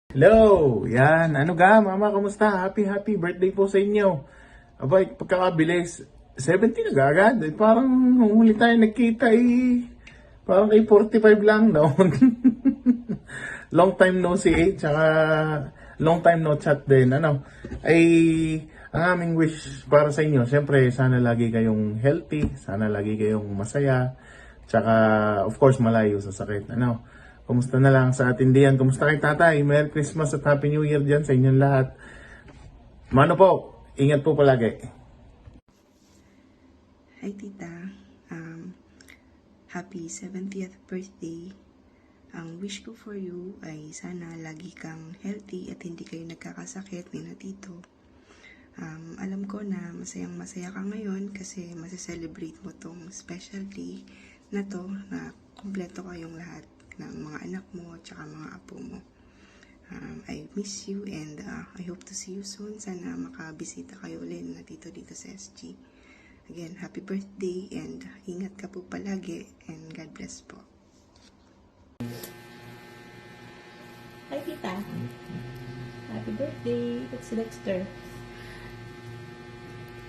Hello! Yan. Ano ga, mama? Kamusta? Happy birthday po sa inyo. Abay, pagkakabilis. 70 na agad. Parang nung huli tayo nagkita parang kay 45 lang noon. Long time no see tsaka long time no chat din. Ang aming wish para sa inyo, siyempre, sana lagi kayong healthy, sana lagi kayong masaya, tsaka, of course, malayo sa sakit. Kumusta na lang sa atin diyan? Kumusta kay tatay? Merry Christmas at Happy New Year dyan sa inyong lahat. Mano po, ingat po palagi. Hi tita, happy 70th birthday. Ang wish ko for you ay sana lagi kang healthy at hindi kayo nagkakasakit ni na tito. Alam ko na masayang masaya ka ngayon kasi masaselebrate mo tong special day na to na kumpleto kayong lahat ng mga anak mo at saka mga apo mo. I miss you and I hope to see you soon. Sana makabisita kayo ulit na dito sa SG. Again, happy birthday and ingat ka po palagi and God bless po. Hi, Tita. Happy birthday. It's Dexter.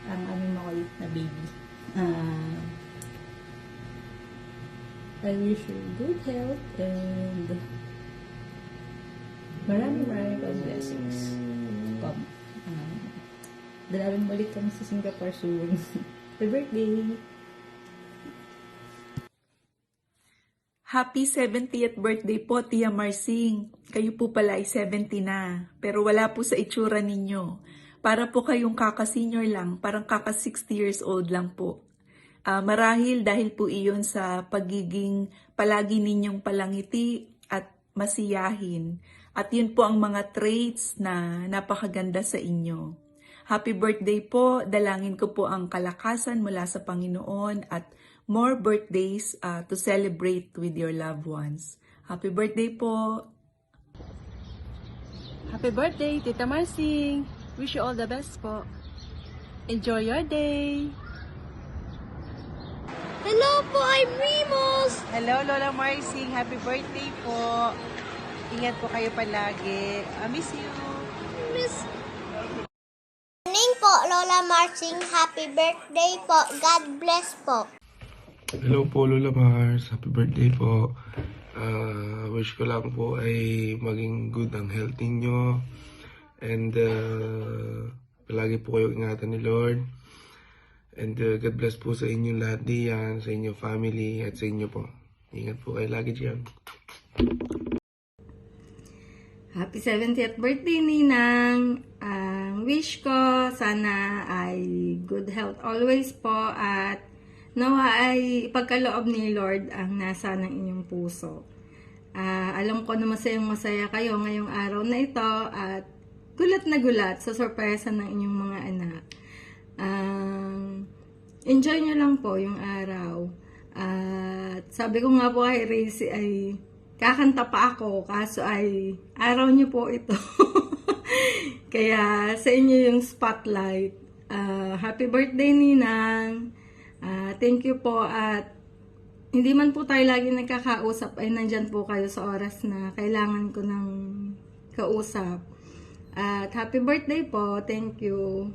Ang aming makulit na baby. I wish you good health and maraming blessings. Dalawin mo ulit kami sa Singapore soon. Happy birthday! Happy 70th birthday po, Tia Marcing. Kayo po pala ay 70 na, pero wala po sa itsura ninyo. Para po kayong kaka-senior lang, parang kaka-60 years old lang po. Marahil dahil po iyon sa pagiging palagi ninyong palangiti at masiyahin. At yun po ang mga traits na napakaganda sa inyo. Happy birthday po, dalangin ko po ang kalakasan mula sa Panginoon at more birthdays to celebrate with your loved ones. Happy birthday po! Happy birthday, Tita Marcing! Wish you all the best po. Enjoy your day! Hello po, I'm Remus! Hello, Lola Marcing! Happy birthday po! Ingat po kayo palagi. I miss you! Miss... Morning po, Lola Marcing. Happy birthday po. God bless po. Hello po Lola Mars, happy birthday po. Wish ko lang po ay maging good ang health ninyo. And palagi po kayo ingatan ni Lord. And God bless po sa inyong lahat diyan, sa inyong family at sa inyo po. Ingat po kayo lagi diyan. Happy 70th birthday, Ninang! Wish ko sana ay good health always po at nawa ay ipagkaloob ni Lord ang nasa ng inyong puso. Alam ko na masaya kayo ngayong araw na ito at gulat na gulat sa sorpresa ng inyong mga anak. Enjoy nyo lang po yung araw. At sabi ko nga po kay Racy ay kakanta pa ako kaso ay araw nyo po ito. Kaya sa inyo yung spotlight. Happy birthday, Ninang! Thank you po at hindi man po tayo lagi nagkakausap ay nandyan po kayo sa oras na kailangan ko ng kausap. At happy birthday po. Thank you.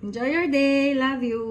Enjoy your day. Love you.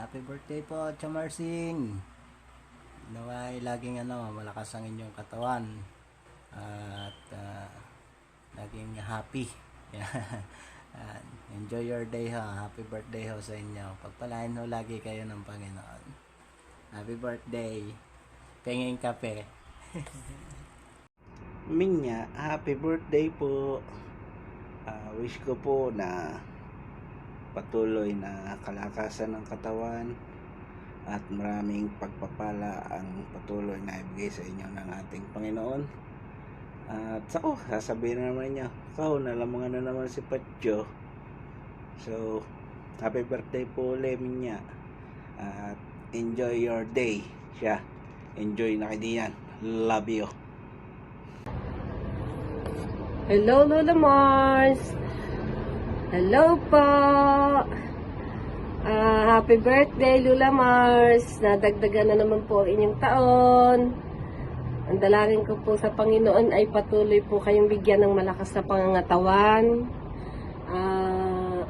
happy birthday po, Chamarsing. Naway laging malakas ang inyong katawan at laging happy. Yan. Enjoy your day ho. Happy birthday ho sa inyo. Pagpalain ho lagi kayo ng Panginoon. Happy birthday. Penging kape. Minya, happy birthday po. Wish ko po na patuloy na kalakasan ng katawan at maraming pagpapala ang patuloy na ibigay sa inyo ng ating Panginoon. At sako, sasabihin na naman niya, nalamangan na naman si Patyo. So, happy birthday po ulit, Minya. At enjoy your day. Siya, enjoy na kayo diyan. Love you. Hello, Lola Mars. Hello po. Happy birthday, Lola Mars. Nadagdagan na naman po ang inyong taon. Ang dalangin ko po sa Panginoon ay patuloy po kayong bigyan ng malakas na pangangatawan.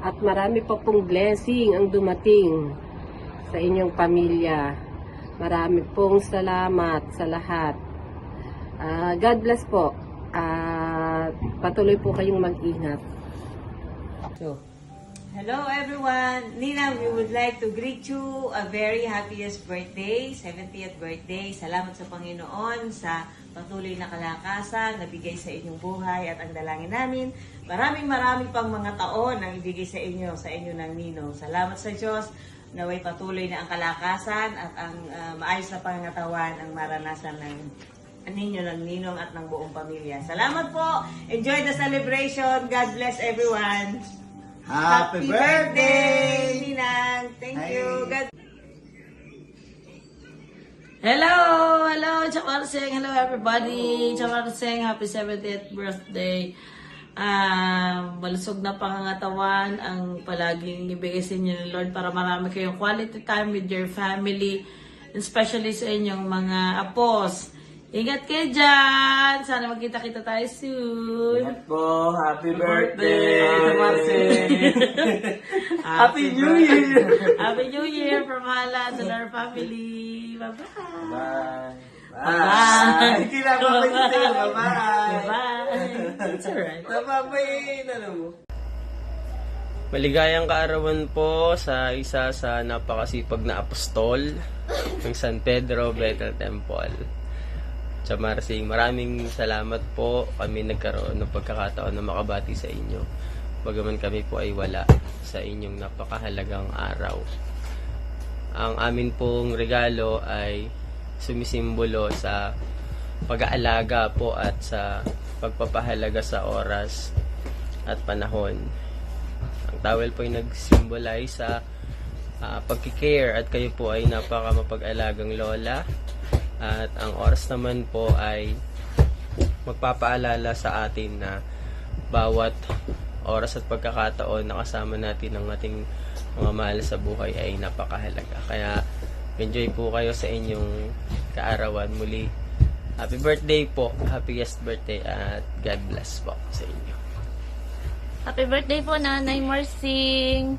At marami pa pong blessing ang dumating sa inyong pamilya. Marami pong salamat sa lahat. God bless po. Patuloy po kayong mag-ingat. Hello everyone! Nina, we would like to greet you a very happiest birthday, 70th birthday. Salamat sa Panginoon sa patuloy na kalakasan na bigay sa inyong buhay at ang dalangin namin. Maraming pang mga taon ang ibigay sa inyo ng Ninong. Salamat sa Diyos. Naway patuloy na ang kalakasan at ang maayos na pangangatawan ang maranasan ng Ninong at ng buong pamilya. Salamat po! Enjoy the celebration! God bless everyone! Happy birthday, Ninang! Thank you! God Hello, Chamarsing. Hello, everybody. Chamarsing, happy 70th birthday. Malusog na pangangatawan ang palaging ibigay sa inyo ng Lord para marami kayong quality time with your family, especially sa inyong mga apos. Ingat kayo dyan! Sana magkita-kita tayo soon! Ingat po! Happy birthday! Happy New Year! Happy New Year from Hala to our family! Bye-bye! Bye! Kinakapay sa'yo! Bye-bye! Bye-bye! It's alright. Napapay na mo. Maligayang kaarawan po sa isa sa napakasipag na apostol ng San Pedro Bethel Temple. Chamarsing, maraming salamat po. Kami nagkaroon ng pagkakataon na makabati sa inyo. Bagaman kami po ay wala sa inyong napakahalagang araw. Ang amin pong regalo ay sumisimbolo sa pag-aalaga po at sa pagpapahalaga sa oras at panahon. Ang towel po ay nag-symbolize sa pagkikare at kayo po ay napaka mapag-alagang lola. At ang oras naman po ay magpapaalala sa atin na bawat oras at pagkakataon na kasama natin ang ating mga mahal sa buhay ay napakahalaga. Kaya enjoy po kayo sa inyong kaarawan muli. Happy birthday po, happiest birthday at God bless po sa inyo. Happy birthday po, Nanay Marsing.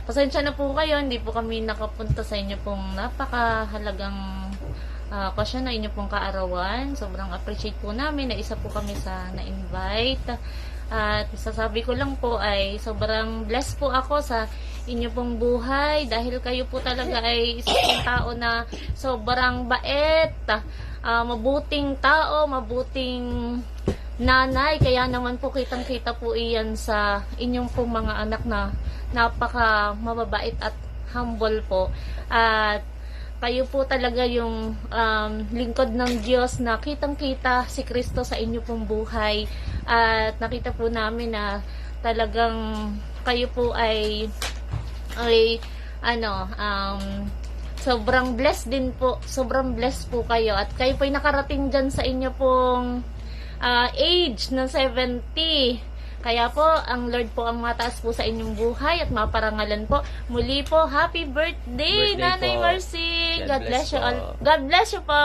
Pasensya na po kayo, hindi po kami nakapunta sa inyo pong napakahalagang okasyon na inyo pong kaarawan. Sobrang appreciate po namin na isa po kami sa na-invite. At sasabi ko lang po ay sobrang blessed po ako sa inyo pong buhay dahil kayo po talaga ay isang tao na sobrang bait, mabuting tao, mabuting nanay. Kaya naman po kitang-kita po iyan sa inyong pong mga anak na napaka mababait at humble po. At kayo po talaga yung lingkod ng Diyos na kitang-kita si Kristo sa inyo pong buhay. At nakita po namin na talagang kayo po ay sobrang blessed din po. Sobrang blessed po kayo. At kayo po ay nakarating dyan sa inyo pong age ng 70. Kaya po, ang Lord po ang mataas po sa inyong buhay at maparangalan po. Muli po, happy birthday, Nanay Marsing! God bless you all. God bless you po!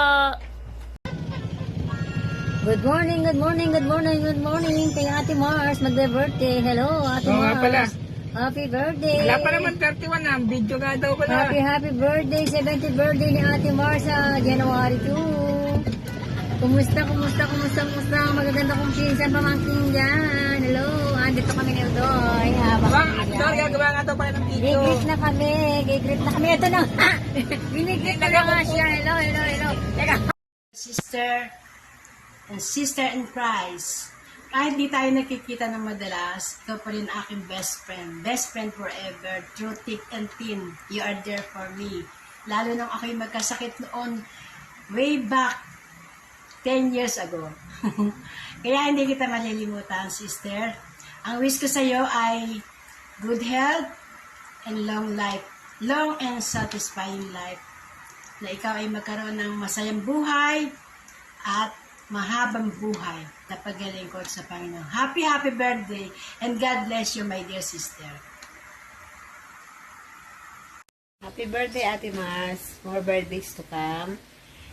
Good morning, good morning, good morning, good morning kay Ate Mars, magbe-birthday. Hello, Ate Mars. Nga pala. Happy birthday! Wala pa naman 31 na. Video nga daw pala. Happy birthday! 70th birthday ni Ate Marsa, January 2. Kumusta? Magaganda kong pinsan pamangkin dyan. Hello, andito kami ni Udoy. Ito, gagawa nga daw pala ng video. Gigrit na kami. Ito na. Ginigrit na nga siya. Hello. Teka. Sister in Christ. Kahit di tayo nakikita ng madalas, ikaw pa rin aking best friend. Best friend forever, through thick and thin. You are there for me. Lalo nang ako'y magkasakit noon, way back 10 years ago. Kaya hindi kita malilimutan, sister. Ang wish ko sa iyo ay good health and long life. Long and satisfying life. Na ikaw ay magkaroon ng masayang buhay at mahabang buhay na paglilingkod sa Panginoon. Happy birthday and God bless you, my dear sister. Happy birthday, Ate Mas. More birthdays to come.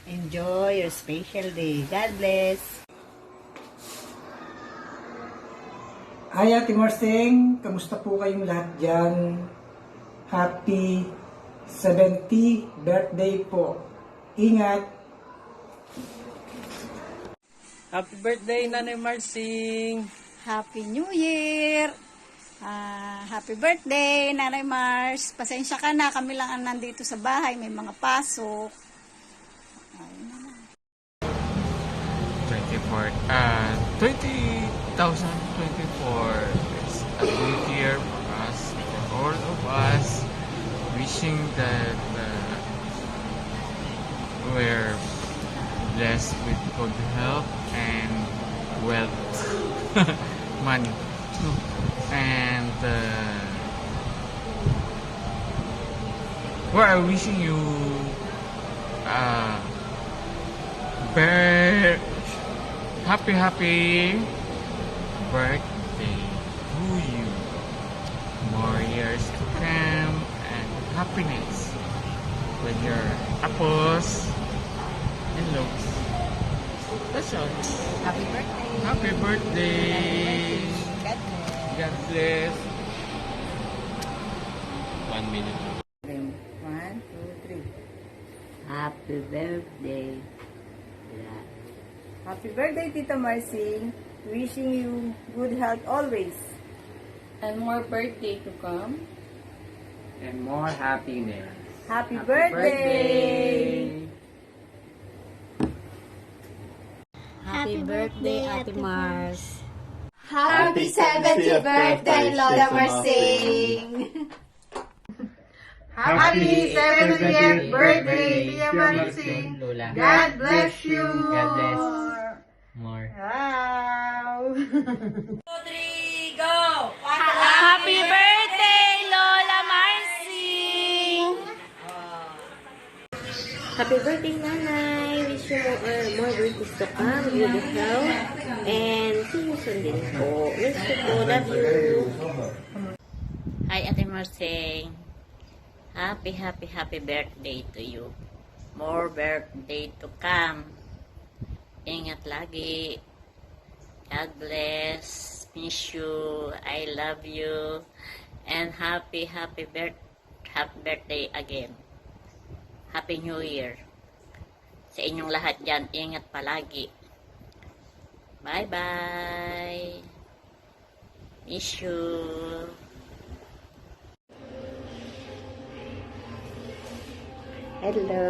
Enjoy your special day. God bless. Hi, Ate Marsing. Kamusta po kayong lahat dyan? Happy 70th birthday po. Ingat! Happy birthday, Nanay Marsing! Happy New Year! Happy birthday, Nanay Mars! Pasensya ka na, kami lang ang nandito sa bahay, may mga pasok. 2024 is a good year for us, for all of us. Wishing that we're blessed with good health and wealth, money, and we're wishing you happy birthday to you. More years to come and happiness with your apples and looks. That's all. Happy birthday! Happy birthday! God bless. 1 minute. 1, 2, 3. Happy birthday. Happy birthday, Tita Marcy. Wishing you good health always. And more birthday to come. And more happiness. Happy birthday! Happy birthday, Ate Mars. Happy 70th birthday, Lola Marsing! Happy 70th birthday, Tia Marsing! God bless you! God bless. More. Wow! 2, 3, go! Happy birthday, Lola Marsing! Happy birthday, Nanay. Wish you more birthdays to come. Good health. And see you soon din po. Wish you po. Love you. Hi, Ate Marsing. Happy birthday to you. More birthday to come. Ingat lagi. God bless. Miss you. I love you. And happy birthday again. Happy New Year. Sa inyong lahat dyan, ingat palagi. Bye-bye. Miss you. Hello,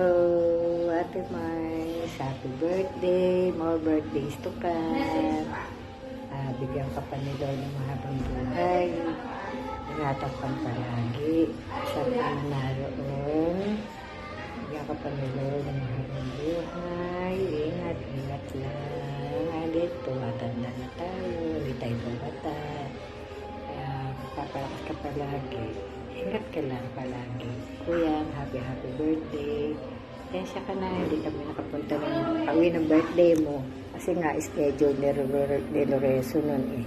Ate Mars. Happy birthday. More birthdays to come. Bigyan ka pa ni Lord ng mahabang buhay. Ingatan kang palagi sa panaroon. Bigyan ka pa ni Lord ng mahabang buhay. Ingat lang. Alit, tumatanda na tayo. Hindi tayo bumata. Kaya papalakas ka palagi. Ingat ka lang palagi. Kuya, happy birthday. Kaya ka na, hindi kami nakapunta ng pauwi ng birthday mo. Kasi nga, schedule ni Lorenzo nun eh.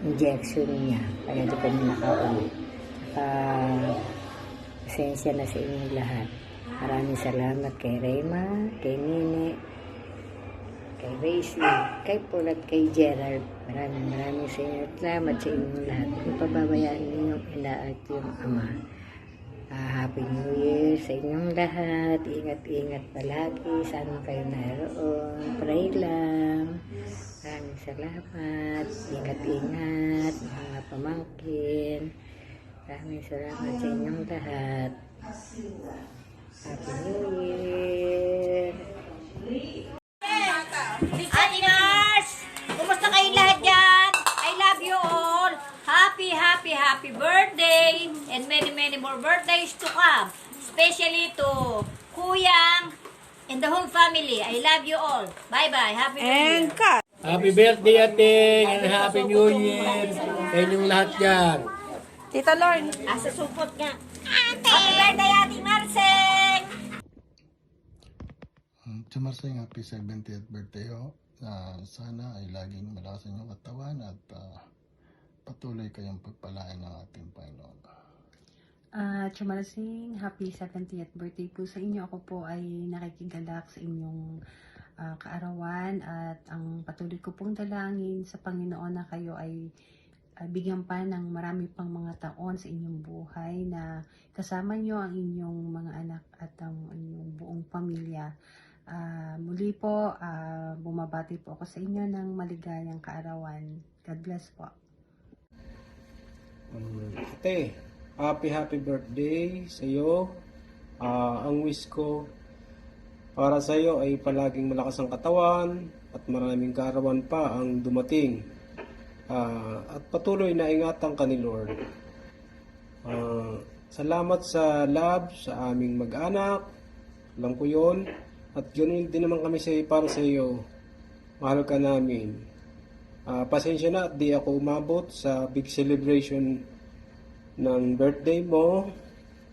Injection niya. Kaya di kami nakauwi. Pasensya na sa inyong lahat. Maraming salamat kay Rema, kay Nini, kay Racy, kay Paul at kay Gerald. Maraming salamat sa inyong lahat. Kung pababayaan ninyong ina at yung ama. Happy New Year sa inyong lahat. Ingat-ingat palagi. Sana kayo naroon. Pray lang. Maraming salamat. Ingat-ingat. Mga pamangkin. Maraming salamat sa inyong lahat. Happy New Year. Ate Nars! Kumusta kayong lahat dyan? I love you all. Happy birthday and many more birthdays to come. Especially to Kuyang and the whole family. I love you all. Bye-bye. Happy New Year. Happy birthday, ate! And Happy New Year! Sa inyong lahat dyan. Tita Lorne. Asa supot nga. Happy birthday, Ate Marseng! Marsing, happy 70th birthday ho. Sana ay laging malakas ang iyong katawan at patuloy kayong pagpalain ng ating Panginoon. Chumalasing, happy 70th birthday po sa inyo. Ako po ay nakikigalak sa inyong kaarawan at ang patuloy ko pong dalangin sa Panginoon na kayo ay bigyan pa ng marami pang mga taon sa inyong buhay, na kasama nyo ang inyong mga anak at ang inyong buong pamilya. Muli po, bumabati po ako sa inyo ng maligayang kaarawan. God bless po. Ate, happy birthday sa iyo. Ang wish ko para sa iyo ay palaging malakas ang katawan at maraming kaarawan pa ang dumating. At patuloy na ingatan ka ni Lord. Salamat sa love sa aming mag-anak. Alam ko yun. At ganoon din naman kami para sa iyo. Mahal ka namin. Pasensya na at di ako umabot sa big celebration ng birthday mo.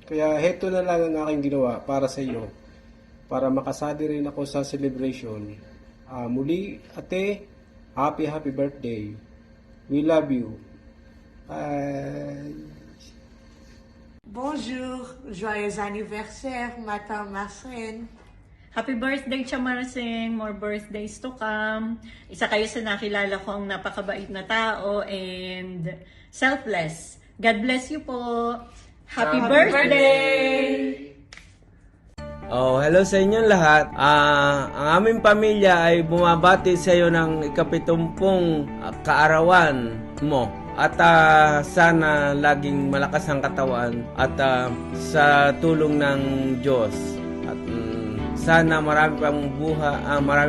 Kaya heto na lang ang aking ginawa para sa iyo. Para makasali rin ako sa celebration. Muli, ate, happy birthday. We love you. Bye. Bonjour, joyeux anniversaire, Madame Marcene. Happy birthday, Chamarsing. More birthdays to come. Isa kayo sa nakilala ko ang napakabait na tao and selfless. God bless you po. Happy birthday! Hello sa inyong lahat. Ang aming pamilya ay bumabati sa iyo ng ikapitumpung kaarawan mo. At sana laging malakas ang katawan at sa tulong ng Diyos. At sana marami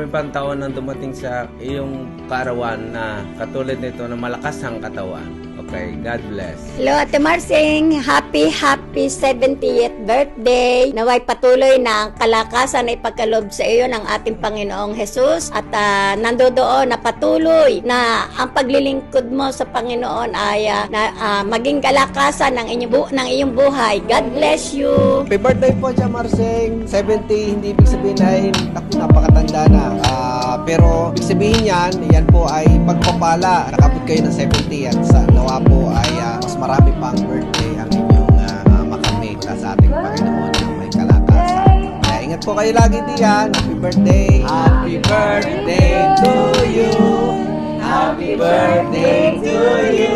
pang taon ang dumating sa iyong kaarawan na katulad nito na malakas ang katawan. Okay, God bless. Hello, Ate Marsing. Happy 70th birthday. Naway patuloy na ang kalakasan ay pagkaloob sa iyo ng ating Panginoong Jesus. At nandoon na patuloy na ang paglilingkod mo sa Panginoon ay maging kalakasan ng iyong buhay. God bless you. Happy birthday po, Chamarsing. 70, hindi ibig sabihin ay napakatanda na. Pero ibig sabihin yan po ay pagpapala. Nakapit kayo ng 70 at sa nawa po ay mas marami pang birthday ang inyong makamit sa ating Panginoon na may kalakasan. Kaya ingat po kayo lagi diyan. Happy birthday! Happy birthday to you! Happy birthday to you!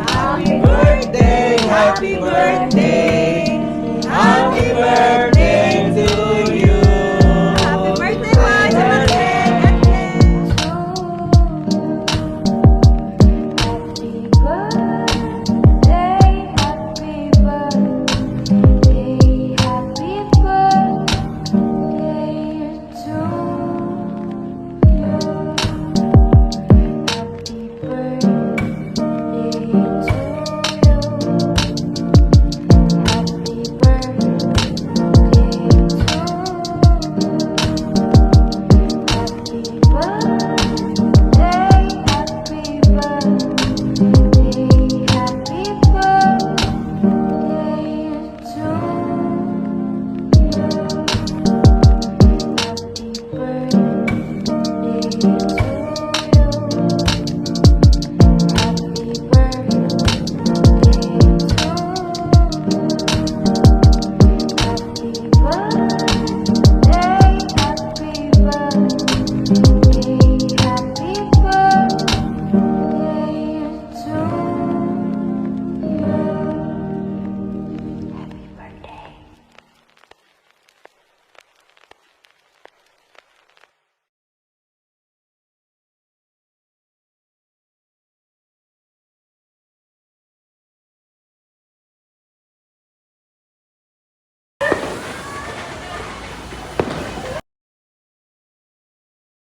Happy birthday! Happy birthday!